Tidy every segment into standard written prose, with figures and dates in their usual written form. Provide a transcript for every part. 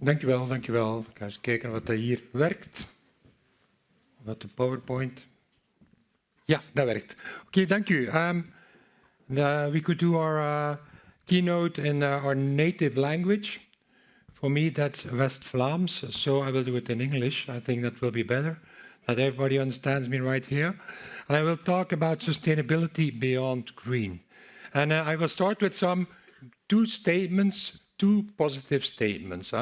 Dankjewel, dankjewel. Ik ga eens kijken wat dat hier werkt. Wat de PowerPoint. Ja, dat werkt. Oké, dank u. We could do our keynote in our native language. For me, that's West-Vlaams, so I will do it in English. I think that will be better, that everybody understands me right here. And I will talk about sustainability beyond green. And I will start with two positive statements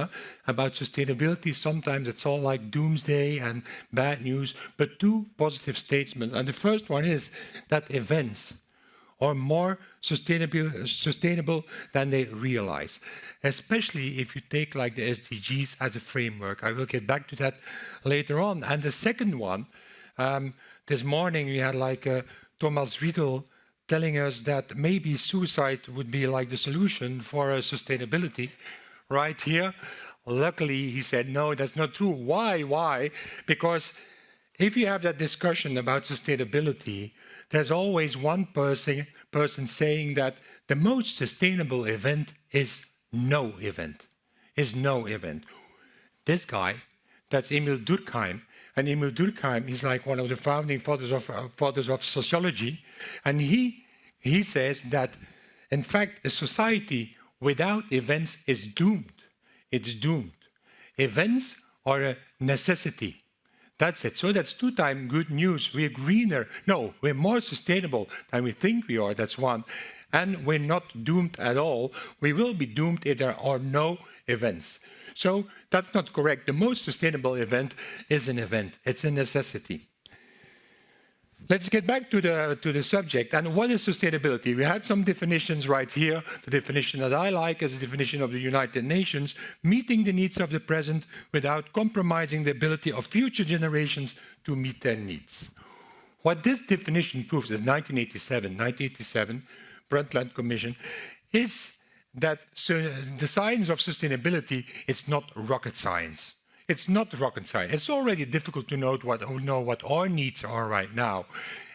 about sustainability. Sometimes it's all like doomsday and bad news, but two positive statements. And the first one is that events are more sustainable than they realize, especially if you take like the SDGs as a framework. I will get back to that later on. And the second one, this morning we had like Thomas Riedel telling us that maybe suicide would be like the solution for sustainability right here. Luckily, he said, no, that's not true. Why? Because if you have that discussion about sustainability, there's always one person saying that the most sustainable event is no event. This guy, that's Emil Durkheim. And Emil Durkheim is like one of the founding fathers of sociology. And he says that, in fact, a society without events is doomed. It's doomed. Events are a necessity. That's it. So that's two times good news. We're greener. No, we're more sustainable than we think we are. That's one. And we're not doomed at all. We will be doomed if there are no events. So that's not correct. The most sustainable event is an event. It's a necessity. Let's get back to the subject. And what is sustainability? We had some definitions right here. The definition that I like is the definition of the United Nations: meeting the needs of the present without compromising the ability of future generations to meet their needs. What this definition proves is 1987, Brundtland Commission, is that the science of sustainability is not rocket science. It's not rocket science. It's already difficult to know what our needs are right now.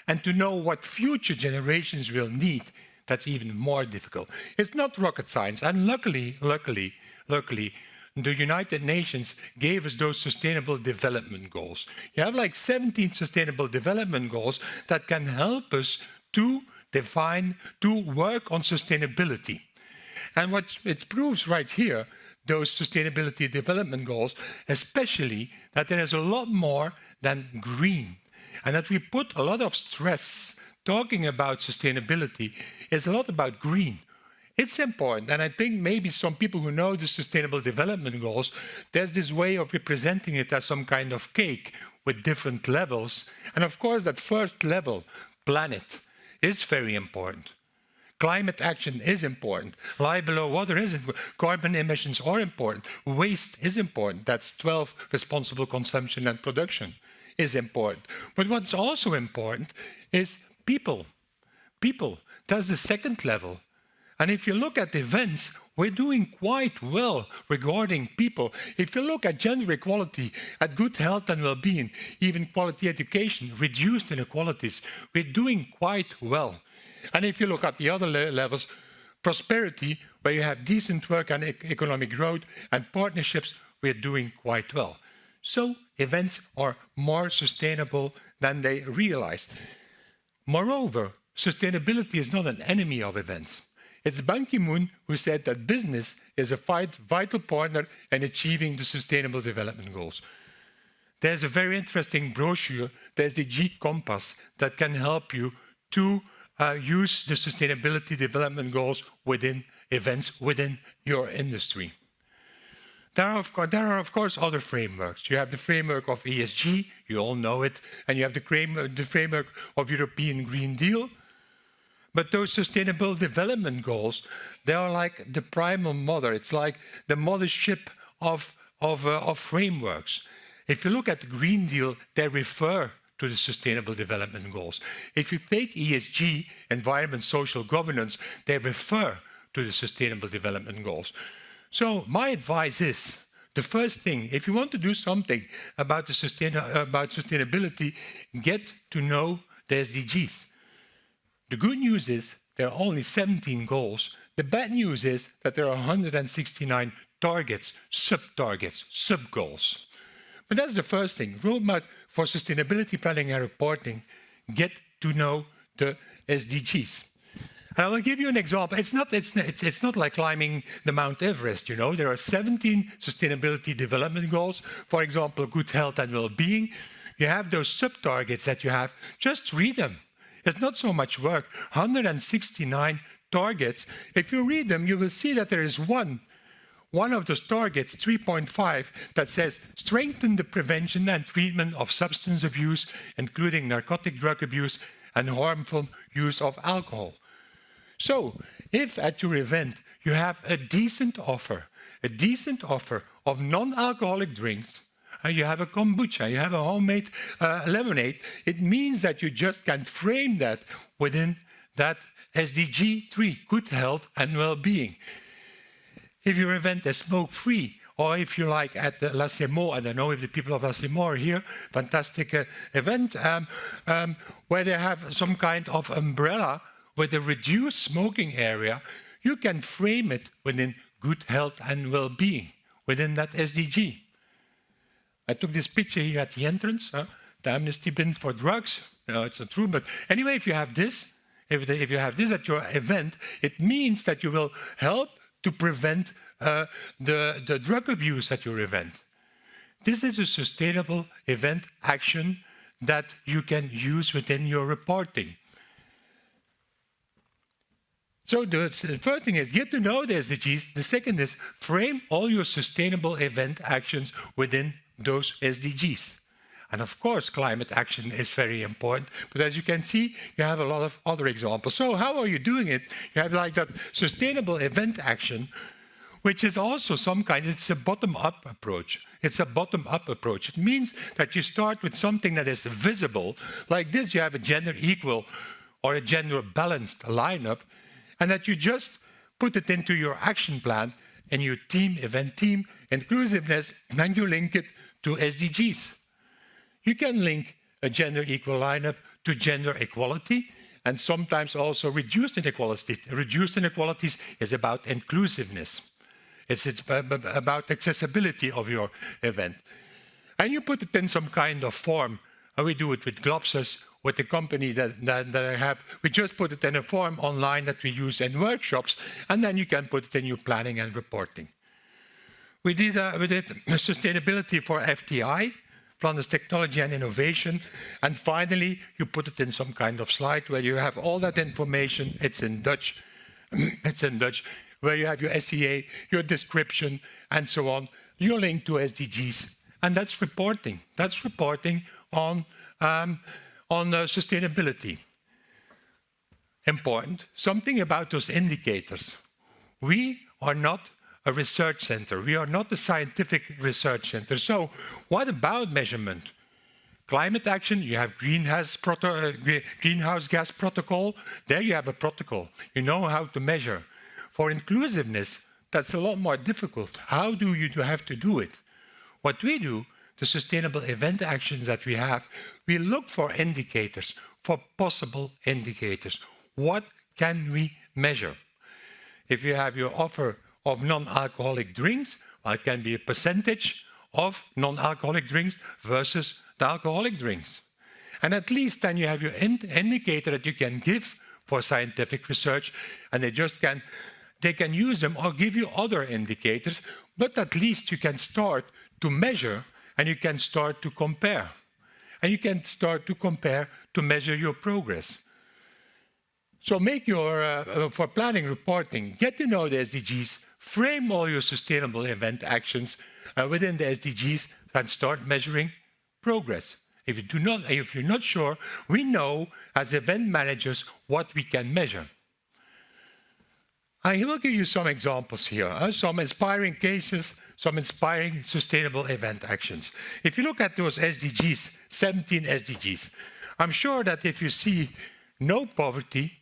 And to know what future generations will need, that's even more difficult. It's not rocket science. And luckily, the United Nations gave us those sustainable development goals. You have like 17 sustainable development goals that can help us to work on sustainability. And what it proves right here, those sustainability development goals, especially that there is a lot more than green. And that we put a lot of stress talking about sustainability is a lot about green. It's important, and I think maybe some people who know the sustainable development goals, there's this way of representing it as some kind of cake with different levels. And of course, that first level, planet, is very important. Climate action is important. Life below water is important. Carbon emissions are important. Waste is important. That's 12, responsible consumption and production is important. But what's also important is people. People, that's the second level. And if you look at events, we're doing quite well regarding people. If you look at gender equality, at good health and well-being, even quality education, reduced inequalities, we're doing quite well. And if you look at the other levels, prosperity, where you have decent work and economic growth and partnerships, we're doing quite well. So events are more sustainable than they realize. Moreover, sustainability is not an enemy of events. It's Ban Ki-moon who said that business is a vital partner in achieving the Sustainable Development Goals. There's a very interesting brochure, the SDG Compass, that can help you to use the Sustainability Development Goals within events, within your industry. There are, of course, other frameworks. You have the framework of ESG, you all know it, and you have the framework of European Green Deal. But those Sustainable Development Goals, they are like the primal mother. It's like the mothership of frameworks. If you look at the Green Deal, they refer to the Sustainable Development Goals. If you take ESG, environment, social governance, they refer to the Sustainable Development Goals. So my advice is, the first thing, if you want to do something about sustainability, get to know the SDGs. The good news is there are only 17 goals. The bad news is that there are 169 targets, sub-targets, sub-goals. But that's the first thing. Roadmap for sustainability planning and reporting, get to know the SDGs. And I will give you an example. It's not like climbing the Mount Everest, you know. There are 17 sustainability development goals. For example, good health and well-being. You have those sub-targets that you have. Just read them. It's not so much work. 169 targets. If you read them, you will see that there is one of those targets, 3.5, that says strengthen the prevention and treatment of substance abuse, including narcotic drug abuse and harmful use of alcohol. So, if at your event you have a decent offer of non-alcoholic drinks, and you have a kombucha, you have a homemade lemonade, it means that you just can frame that within that SDG 3, good health and well-being. If your event is smoke-free, or if you like at the La Semo, I don't know if the people of La Semo are here, fantastic event, where they have some kind of umbrella with a reduced smoking area, you can frame it within good health and well-being, within that SDG. I took this picture here at the entrance, the amnesty bin for drugs. No, it's not true, but anyway, if you have this, if you have this at your event, it means that you will help to prevent the drug abuse at your event. This is a sustainable event action that you can use within your reporting. So the first thing is get to know the SDGs. The second is frame all your sustainable event actions within those SDGs. And of course, climate action is very important. But as you can see, you have a lot of other examples. So how are you doing it? You have like that sustainable event action, which is also some kind, it's a bottom-up approach. It's a bottom-up approach. It means that you start with something that is visible. Like this, you have a gender equal or a gender balanced lineup, and that you just put it into your action plan and your team, event team, inclusiveness, and you link it to SDGs. You can link a gender equal lineup to gender equality and sometimes also reduced inequalities. Reduced inequalities is about inclusiveness. It's about accessibility of your event. And you put it in some kind of form. And we do it with Globsus, with the company that I have. We just put it in a form online that we use in workshops, and then you can put it in your planning and reporting. We did sustainability for FTI, Flanders Technology and Innovation, and finally you put it in some kind of slide where you have all that information. It's in Dutch. It's in Dutch, where you have your SEA, your description, and so on, your link to SDGs, and that's reporting. That's reporting on sustainability. Important, something about those indicators. We are not a research center. We are not a scientific research center. So what about measurement? Climate action, you have greenhouse gas protocol. There you have a protocol. You know how to measure. For inclusiveness, that's a lot more difficult. How do you have to do it? What we do, the sustainable event actions that we have, we look for indicators, for possible indicators. What can we measure? If you have your offer of non-alcoholic drinks, well, it can be a percentage of non-alcoholic drinks versus the alcoholic drinks. And at least then you have your indicator that you can give for scientific research, and they can use them or give you other indicators, but at least you can start to measure and you can start to compare. And you can start to compare to measure your progress. So make your, for planning reporting, get to know the SDGs, frame all your sustainable event actions within the SDGs, and start measuring progress. If you're not sure, we know as event managers what we can measure. I will give you some examples here, some inspiring cases, some inspiring sustainable event actions. If you look at those SDGs, 17 SDGs, I'm sure that if you see no poverty,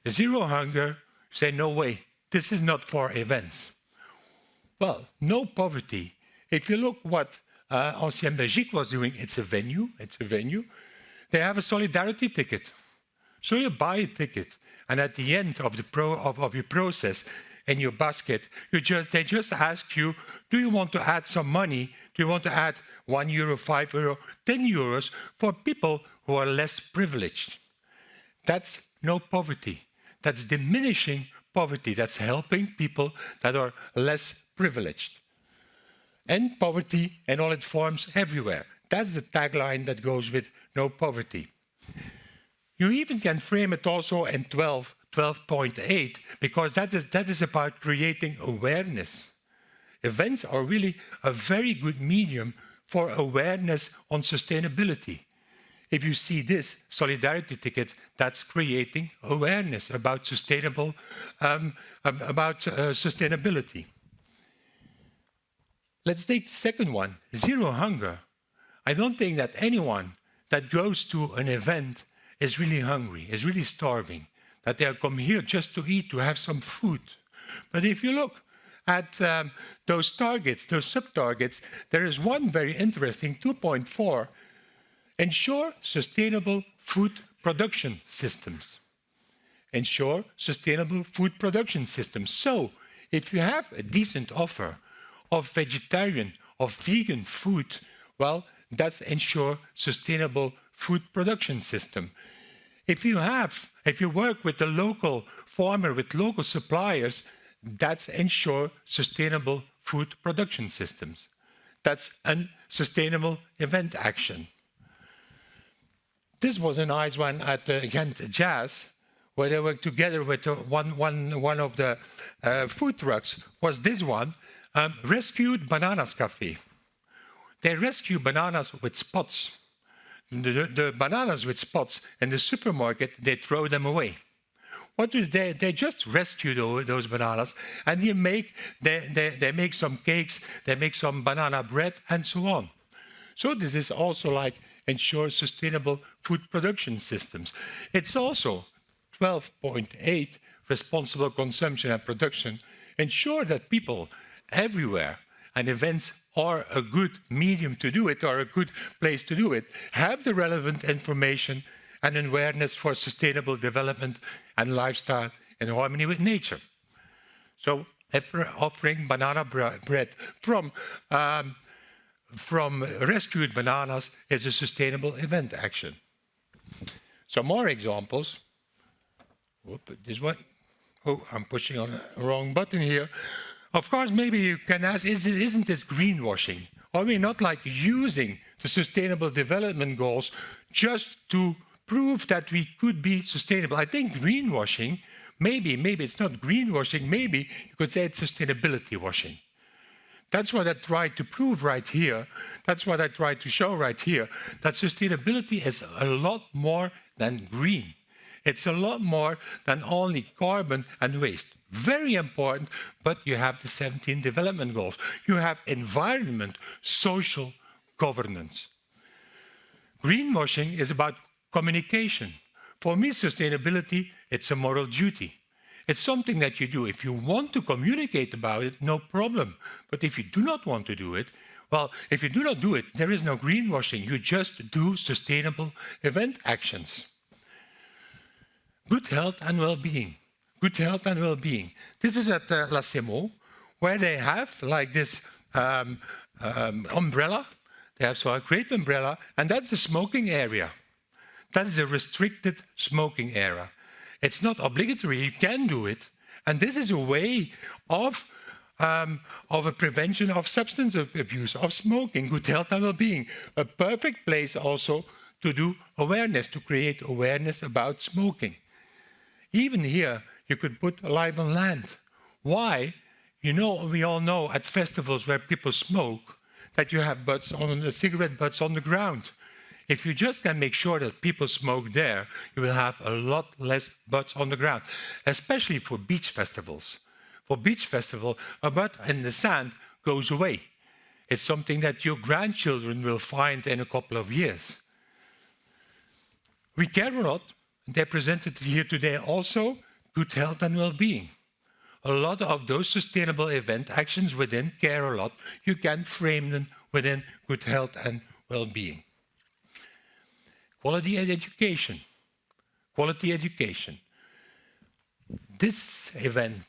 zero hunger, you say, no way, this is not for events. Well, no poverty. If you look what Ancienne Belgique was doing, it's a venue. They have a solidarity ticket. So you buy a ticket, and at the end of your process, in your basket, they just ask you, do you want to add some money? Do you want to add €1, €5, €10 for people who are less privileged? That's no poverty. That's diminishing poverty. That's helping people that are less privileged. And poverty in all its forms everywhere. That's the tagline that goes with no poverty. You even can frame it also in 12.8, because that is about creating awareness. Events are really a very good medium for awareness on sustainability. If you see this, solidarity tickets, that's creating awareness about sustainability. Let's take the second one, zero hunger. I don't think that anyone that goes to an event is really hungry, is really starving, that they come here just to eat, to have some food. But if you look at those targets, those sub-targets, there is one very interesting, 2.4, ensure sustainable food production systems. Ensure sustainable food production systems. So, if you have a decent offer of vegetarian, of vegan food, well, that's ensure sustainable food production system. If you work with the local farmer, with local suppliers, that's ensure sustainable food production systems. That's a sustainable event action. This was a nice one at Ghent Jazz, where they were together with one of the food trucks, was this one, Rescued Bananas Cafe. They rescue bananas with spots. The bananas with spots in the supermarket, they throw them away. What do they? They just rescue those bananas, and they make some cakes, they make some banana bread, and so on. So this is also like ensure sustainable food production systems. It's also 12.8, responsible consumption and production, ensure that people everywhere, and events are a good medium to do it, or a good place to do it, have the relevant information and awareness for sustainable development and lifestyle in harmony with nature. So offering banana bread from rescued bananas is a sustainable event action. Some more examples. Whoop, this one. Oh, I'm pushing on the wrong button here. Of course, maybe you can ask, isn't this greenwashing? Are we not like using the Sustainable Development Goals just to prove that we could be sustainable? I think greenwashing, maybe it's not greenwashing, maybe you could say it's sustainability washing. That's what I tried to prove right here. That's what I tried to show right here, that sustainability is a lot more than green. It's a lot more than only carbon and waste. Very important, but you have the 17 development goals. You have environment, social, governance. Greenwashing is about communication. For me, sustainability, it's a moral duty. It's something that you do. If you want to communicate about it, no problem. But if you do not want to do it, well, if you do not do it, there is no greenwashing. You just do sustainable event actions. Good health and well-being. Good health and well-being. This is at La Semo, where they have like this umbrella. They have so a great umbrella, and that's the smoking area. That's the restricted smoking area. It's not obligatory, you can do it. And this is a way of a prevention of substance abuse, of smoking, good health and well-being. A perfect place also to do awareness, to create awareness about smoking. Even here, you could put Alive on Land. Why? You know, we all know at festivals where people smoke that you have cigarette butts on the ground. If you just can make sure that people smoke there, you will have a lot less butts on the ground, especially for beach festivals. For beach festival, a butt in the sand goes away. It's something that your grandchildren will find in a couple of years. We care a lot. They presented here today also good health and well-being. A lot of those sustainable event actions within care a lot, you can frame them within good health and well-being. Quality education. Quality education. This event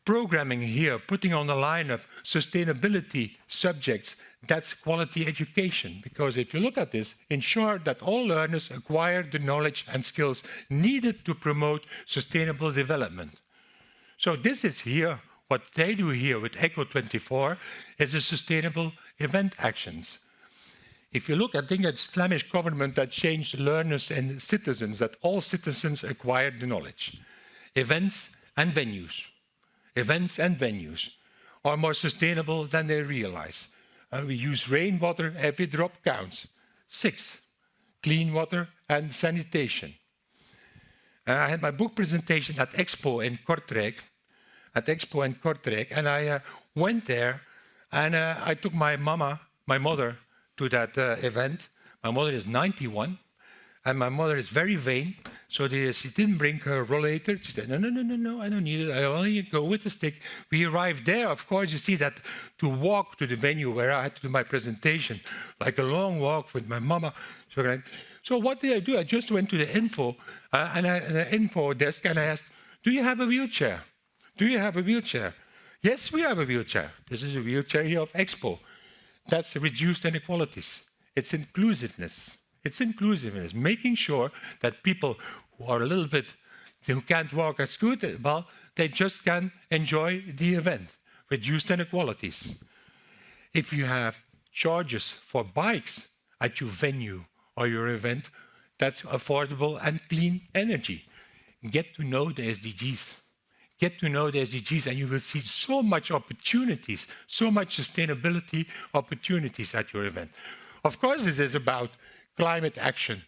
programming here, putting on the lineup sustainability subjects, that's quality education. Because if you look at this, ensure that all learners acquire the knowledge and skills needed to promote sustainable development. So this is here, what they do here with Echo24 is a sustainable event actions. If you look, I think it's Flemish government that changed learners and citizens, that all citizens acquire the knowledge. Events and venues are more sustainable than they realize. We use rainwater, every drop counts. 6, clean water and sanitation. I had my book presentation at Expo in Kortrijk, and I went there, and I took my mother, to that event. My mother is 91, and my mother is very vain, so she didn't bring her rollator. She said, no, I don't need it. I only go with the stick. We arrived there, of course, you see that to walk to the venue where I had to do my presentation, like a long walk with my mama. So what did I do? I just went to the info desk, and I asked, do you have a wheelchair? Do you have a wheelchair? Yes, we have a wheelchair. This is a wheelchair here of Expo. That's reduced inequalities. It's inclusiveness. It's inclusiveness, making sure that people who are a little bit, who can't walk as good, well, they just can enjoy the event. Reduced inequalities. If you have charges for bikes at your venue or your event, that's affordable and clean energy. Get to know the SDGs. Get to know the SDGs, and you will see so much opportunities, so much sustainability opportunities at your event. Of course, this is about climate action.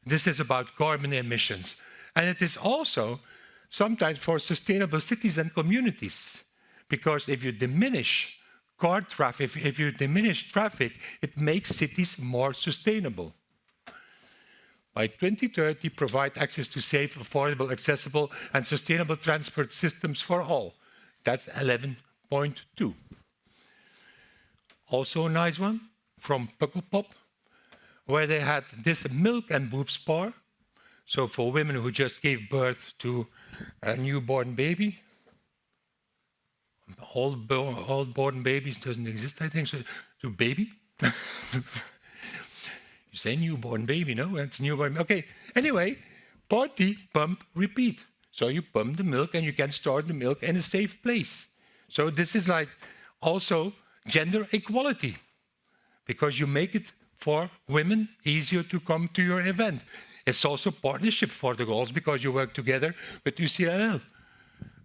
This is about carbon emissions. And it is also sometimes for sustainable cities and communities. Because if you diminish car traffic, if you diminish traffic, it makes cities more sustainable. By 2030, provide access to safe, affordable, accessible, and sustainable transport systems for all. That's 11.2. Also a nice one from Pukkelpop, where they had this milk and boob spa. So for women who just gave birth to a newborn baby. All born babies doesn't exist, I think, so to baby. You say newborn baby, no? It's newborn. Okay. Anyway, party, pump, repeat. So you pump the milk and you can store the milk in a safe place. So this is like also gender equality, because you make it for women easier to come to your event. It's also partnership for the goals, because you work together with UCLL.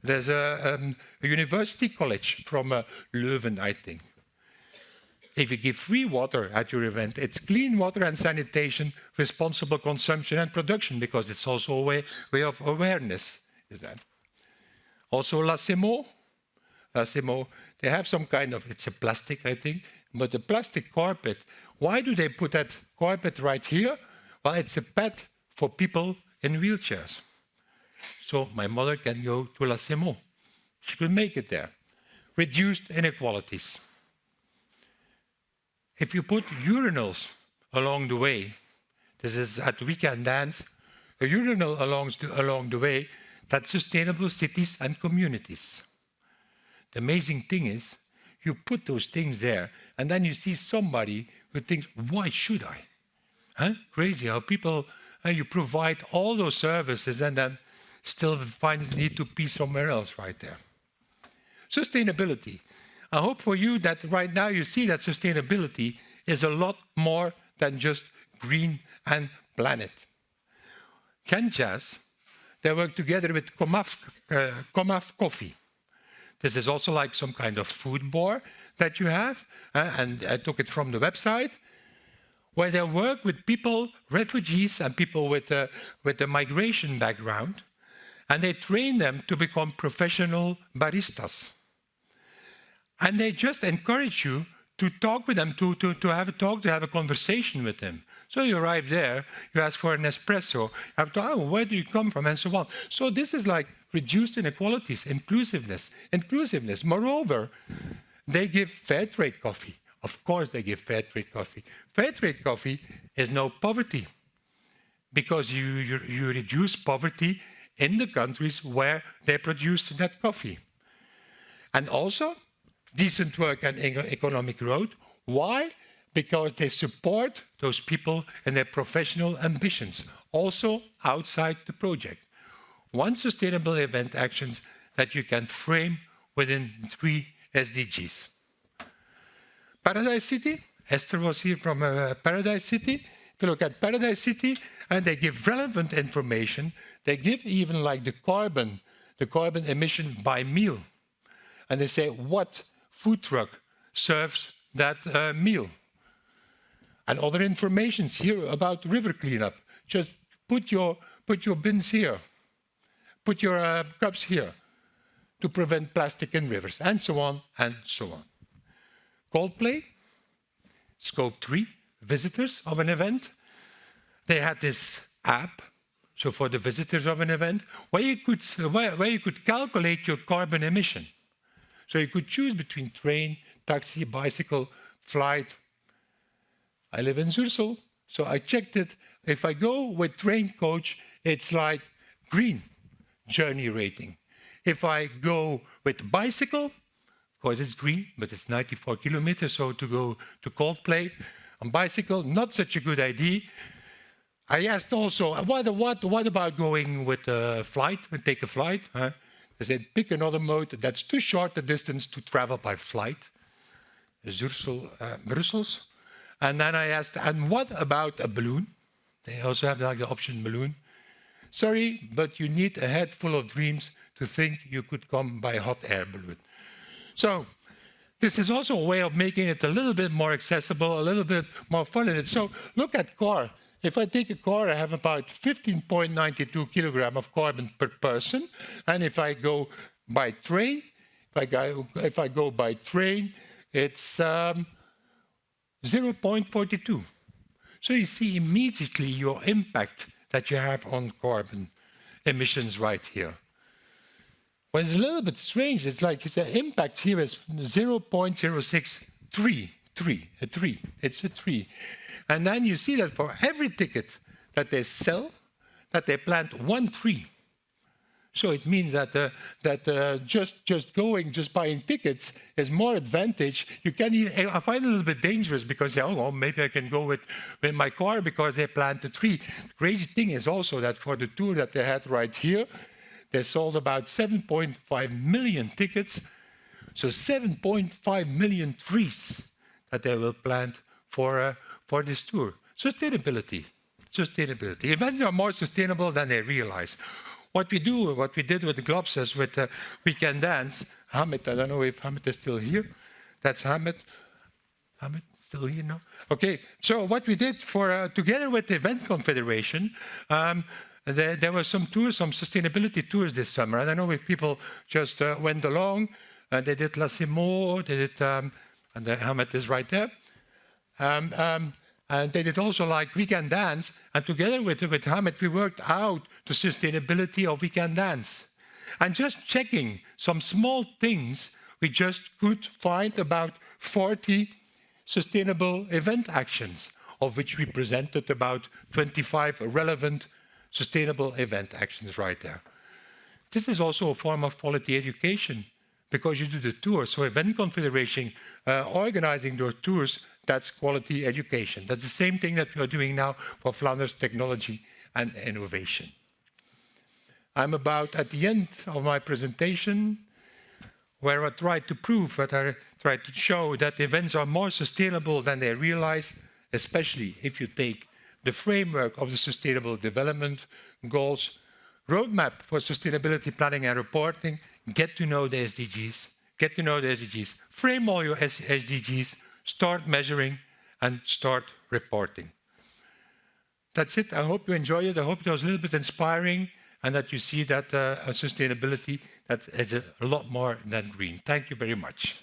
There's a university college from Leuven, I think. If you give free water at your event, it's clean water and sanitation, responsible consumption and production, because it's also a way of awareness, is that. Also Lassimo, they have some kind of, it's a plastic, I think, but the plastic carpet, why do they put that carpet right here? Well, it's a pad for people in wheelchairs. So my mother can go to Lassimo. She could make it there. Reduced inequalities. If you put urinals along the way, this is at Weekend Dance, a urinal along the way, that's sustainable cities and communities. The amazing thing is, you put those things there, and then you see somebody who thinks, why should I? Huh? Crazy how people, you provide all those services and then still finds the need to pee somewhere else right there. Sustainability. I hope for you that right now you see that sustainability is a lot more than just green and planet. Kenjas, they work together with Comaf Coffee. This is also like some kind of food bar that you have, and I took it from the website, where they work with people, refugees and people with a migration background, and they train them to become professional baristas. And they just encourage you to talk with them, to have a talk, to have a conversation with them. So you arrive there, you ask for an espresso, you have to, oh, where do you come from, and so on. So this is like reduced inequalities, inclusiveness. Moreover, they give fair trade coffee. Of course they give fair trade coffee. Fair trade coffee is no poverty, because you reduce poverty in the countries where they produce that coffee. And also, decent work and economic growth. Why? Because they support those people in their professional ambitions, also outside the project. One sustainable event actions that you can frame within 3 SDGs. Paradise City, Esther was here from Paradise City. If you look at Paradise City, and they give relevant information, they give even like the carbon emission by meal. And they say what food truck serves that meal. And other informations here about river cleanup. Just put your bins here. Put your cups here to prevent plastic in rivers, and so on and so on. Coldplay, Scope 3, visitors of an event. They had this app, so for the visitors of an event, where you could calculate your carbon emission. So you could choose between train, taxi, bicycle, flight. I live in Zursel, so I checked it. If I go with train coach, it's like green journey rating. If I go with bicycle, of course it's green, but it's 94 kilometers, so to go to Coldplay on bicycle, not such a good idea. I asked also, what about going with a flight, take a flight? Huh? They said, pick another mode that's too short a distance to travel by flight. Zursel, Brussels. And then I asked, and what about a balloon? They also have like the option balloon. Sorry, but you need a head full of dreams to think you could come by a hot air balloon. So this is also a way of making it a little bit more accessible, a little bit more fun in it. So look at car. If I take a car, I have about 15.92 kilograms of carbon per person. And if I go by train, if I go by train, it's 0.42. So you see immediately your impact that you have on carbon emissions right here. Well, it's a little bit strange. It's like the impact here is 0.063. It's a 3. And then you see that for every ticket that they sell, that they plant 1 tree. So it means that just buying tickets is more advantage. You can even, I find it a little bit dangerous because oh well, maybe I can go with my car because they plant a tree. The crazy thing is also that for the tour that they had right here, they sold about 7.5 million tickets. So 7.5 million trees that they will plant for this tour. Sustainability. Events are more sustainable than they realize. What we did with the Globsus, with Weekend Dance, Hamid, I don't know if Hamid is still here. That's Hamid. Hamid, still here now? Okay, so what we did together with the Event Confederation, there were some tours, some sustainability tours this summer. I don't know if people just went along. They did La Simo, they did, and Hamid is right there. And they did also like Weekend Dance, and together with Hamid, we worked out the sustainability of Weekend Dance. And just checking some small things, we just could find about 40 sustainable event actions, of which we presented about 25 relevant sustainable event actions right there. This is also a form of quality education, because you do the tour. So Event Confederation organizing those tours, that's quality education. That's the same thing that we are doing now for Flanders Technology and Innovation. I'm about at the end of my presentation, where I tried to prove, that I tried to show that events are more sustainable than they realize, especially if you take the framework of the Sustainable Development Goals, Roadmap for Sustainability Planning and Reporting, get to know the SDGs, frame all your SDGs, start measuring, and start reporting. That's it. I hope you enjoy it. I hope it was a little bit inspiring, and that you see that sustainability that is a lot more than green. Thank you very much.